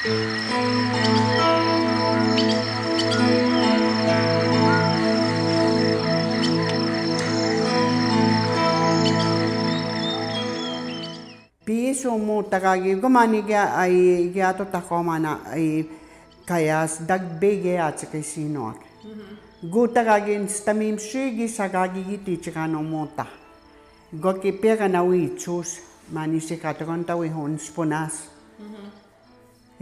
Piso mo tagagi gumani kaya ay kaya to takomana ay kayas dagbege at kay sinok. Go tagagi stamim shigi sagagi giti chikano mota. Go ki pega na wi chus mani sikato konta wi hon sponas.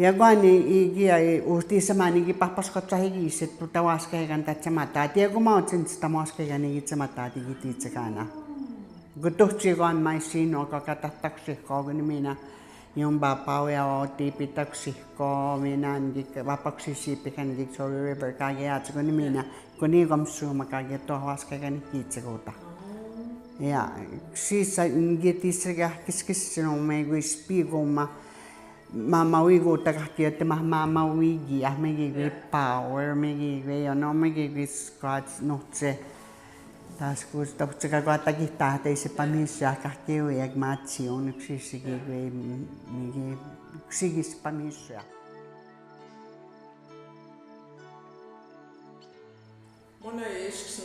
Ya gwani igi ay uti sa mani gi papas ko tsahigi sit tutawas kay kan tatsamata. Ti gumaw sin stamos kay kan igi tsamata ti giti chikana. Gutuhtsigon mai sino kakatattaksihko minä yung bapaw ya tipitaksihko minä vapaksisipikan Victoria River kagiatsikon minä kuni komsuma kagitohwas kagan kitsikuta. Ja sisa ngitisiga kiskissino megu spigoma mama wigo takakiote mama wigi megi power megi no megi scratch notse. Taas kun sitä kohta kittaa teisi pamissia kahkeui ja matsi on yksi pamissia. Mona isksin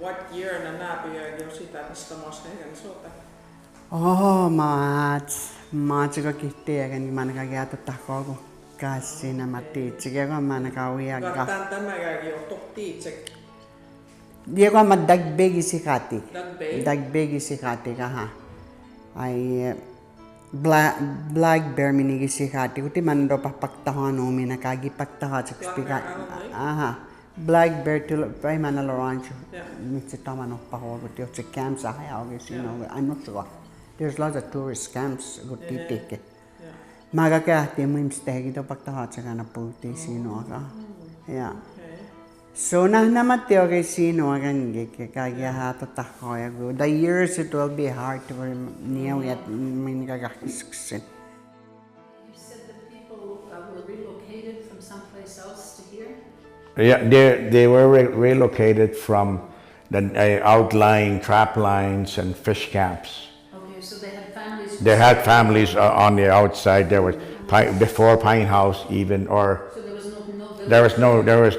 what year na naapia jo sitä mistä maassa eikä suota. Maatsi ko kittiäkin niin man kagiatu tahkoku kassina matitsi kun man kauia. Kattan tämäkin jo tohtiitse. Dia ko madagbegi sikati. Dagbegi sikati kaha. Ay black bear minigi sikati. Kuti man do papaktahan no mina kagi paktahan sa spika. Aha. Black bear to pay man alorancho. Mitsi tamano pa ko kuti otse camps ahay auge sino. I'm not sure. There's lots of tourist camps kuti tike. Maga kahti mo imstegi do paktahan sa kana puti sino ka. Yeah. So namateo kay sino agan kaya hato takoya go. The years it will be hard to near yet min kagakisksin. You said that people were relocated from someplace else to here? Yeah, they were relocated from the outlying trap lines and fish camps. Okay, so they had families. They had families on the outside. There was before Pinehouse even or. So There was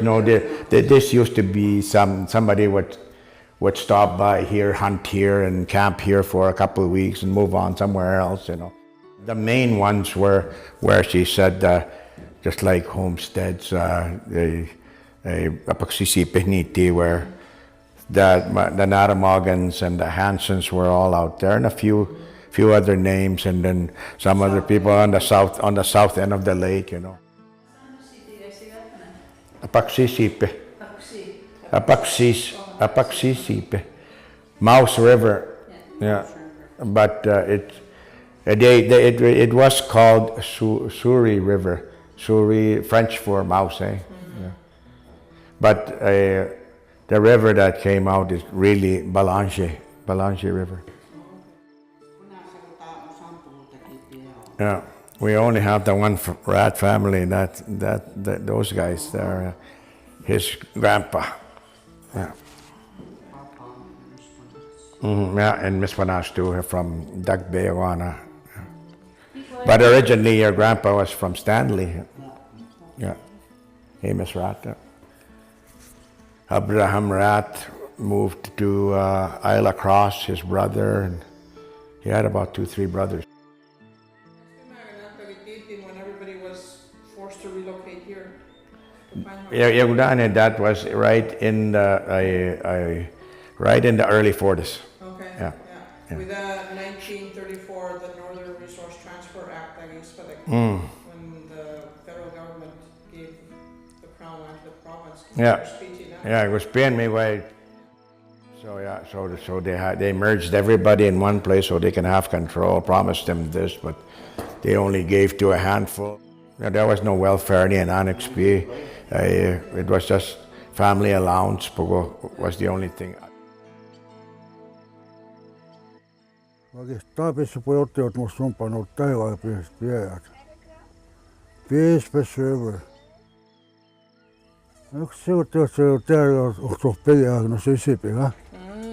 no. This used to be somebody would stop by here, hunt here, and camp here for a couple of weeks and move on somewhere else. You know, the main ones were where she said just like homesteads, Apaksisipihniti, where the Naramogans and the Hansons were all out there, and a few other names, and then some other people on the south end of the lake. You know. Apaksisipe, Mouse River, yeah, but it was called Suri River, Suri French for mouse, eh? Yeah. But the river that came out is really Balanche River. Yeah. We only have the one rat family. Those guys there, his grandpa. Yeah. Yeah, and Miss Panache too, from Dagbewana. Yeah. But originally, your grandpa was from Stanley. Yeah. Hey, Miss Rat. Yeah. Abraham Rat moved to Isla Cross, his brother, and he had about 2-3 brothers. When everybody was forced to relocate here to Pinehouse. Yeah, that was right in the early 40s. Okay. Yeah. With 1934, the Northern Resource Transfer Act, I guess, when the federal government gave the crown land to the province. Yeah, it was paying me way. So yeah, so they merged everybody in one place so they can have control. Promised them this, but they only gave to a handful. There was no welfare in Annex B. It was just family allowance was the only thing. Oikeastaan pojottivat musta sumppanut taivaan piespäjät. Piespäsyöver. Yksi sijoittajat se on täällä on peliä, no se isipiä.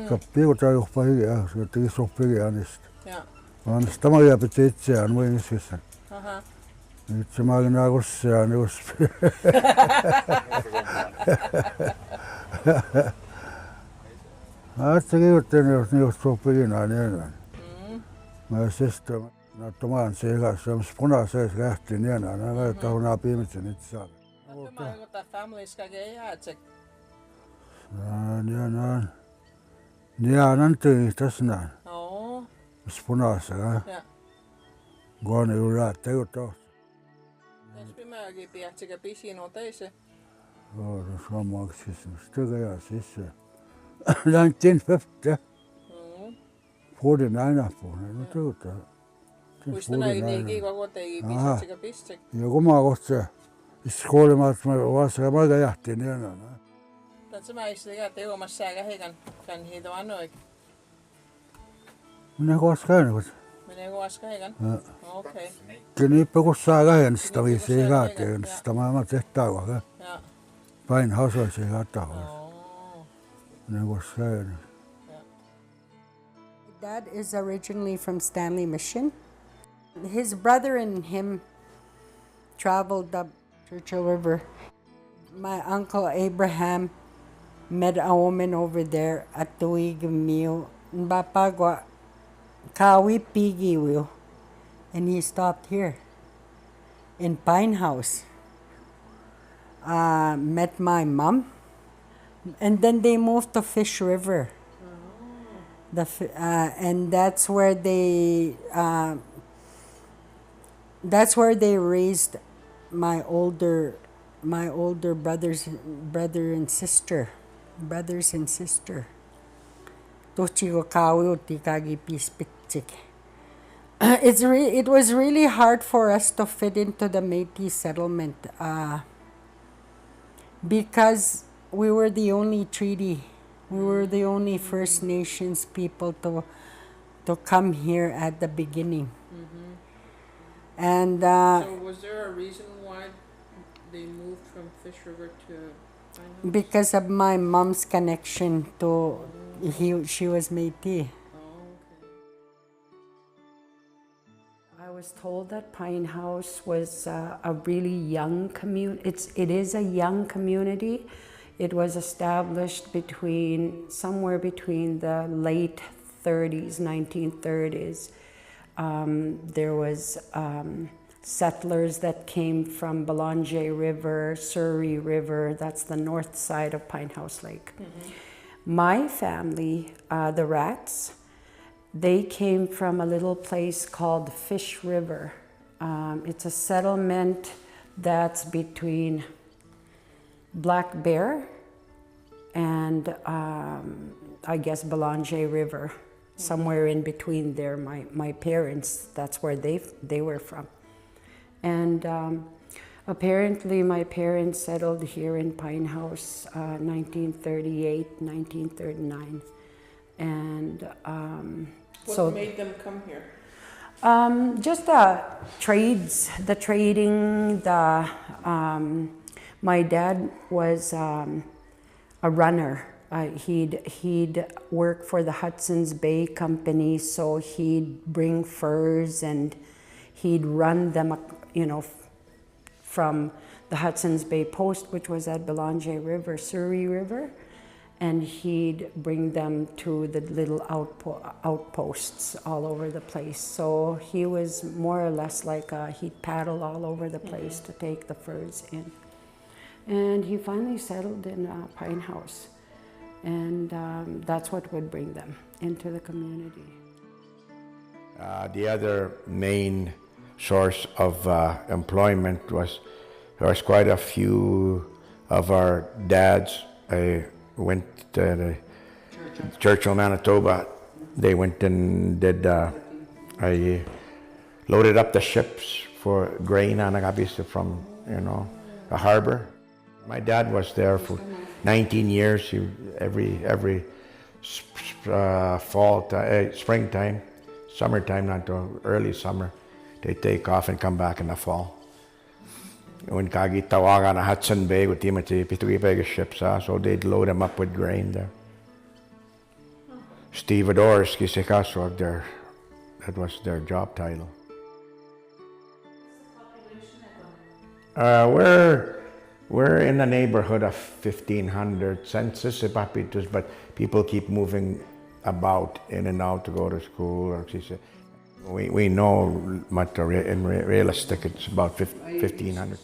Kappiiko täällä on peliä, se teki peliä niistä. Vaan tämä jäpiti itseään, muin iskessä. Itse mäkin agussia nius. Asta kiutten nius sopina niin. Mä sister na toman sega som spuna se lähti niin na tauna pimitsen itse. Tämä on jotain families kage jäätsek. Niin. Niin antti tässä. Oo. Spuna se. Ja. Gone ura teuto. Ensi pimäkin piätsikä pisiin on teise. Oh, samaksi stöga ja siis. 1950. 49 no teuto. Muista näin niin koko tegi pisätsikä pistsek. Ja kun mä kohta skoolimaat mä vasta mä jähtiin niin. Tässä mä istin teomassa sääkä heikän kan hiito annoik. Minä koos käynyt. Menee koaska heikän? Okei. Kenippä kun saa lähen sitä viisi jäätiin, sitä mä tehtävä. Ja. Pinehouse olisi jäätävä. Minä koos käynyt. Dad is originally from Stanley Mission. His brother and him traveled up Churchill River. My uncle Abraham met a woman over there at tuig mio bapagwa kawi pigi will, and he stopped here in Pinehouse. Met my mom, and then they moved to Fish River. And that's where they raised my older brothers and sister. Tochigo kawi tikagi pispitsik. It was really hard for us to fit into the Métis settlement because we were the only treaty. We were the only First Nations people to come here at the beginning. And So was there a reason why they moved from Fish River to Pinehouse? because of my mom's connection to she was Métis. I was told that Pinehouse was a really young community. It is a young community. It was established somewhere between the late 30s, 1930s. There was settlers that came from Belanger River, Surrey River. That's the north side of Pinehouse Lake. My family, the Rats, they came from a little place called Fish River. It's a settlement that's between Black Bear and I guess Belanger River, somewhere in between there. My parents, that's where they were from. And apparently my parents settled here in Pinehouse 1938, 1939. And What made them come here? just the trades, the trading, my dad was a runner. He'd work for the Hudson's Bay Company, so he'd bring furs and he'd run them, from the Hudson's Bay Post, which was at Belanger River, Surrey River, and he'd bring them to the little outposts all over the place. So he was more or less like he'd paddle all over the place to take the furs in. And he finally settled in Pinehouse, and that's what would bring them into the community. The other main source of employment was there was quite a few of our dads. I went to Churchill, Manitoba. They went and did. I loaded up the ships for grain on Agabisa from the harbor. My dad was there for 19 years. Every fall, springtime, summertime, not till early summer, they take off and come back in the fall. When kagi tawagan na Hudson Bay, with timati pitugi ships, so they'd load them up with grain there. Stevedores, that was their job title. We're in the neighborhood of 1,500 census, but people keep moving about in and out to go to school. Or we know, in realistic, it's about 1,500.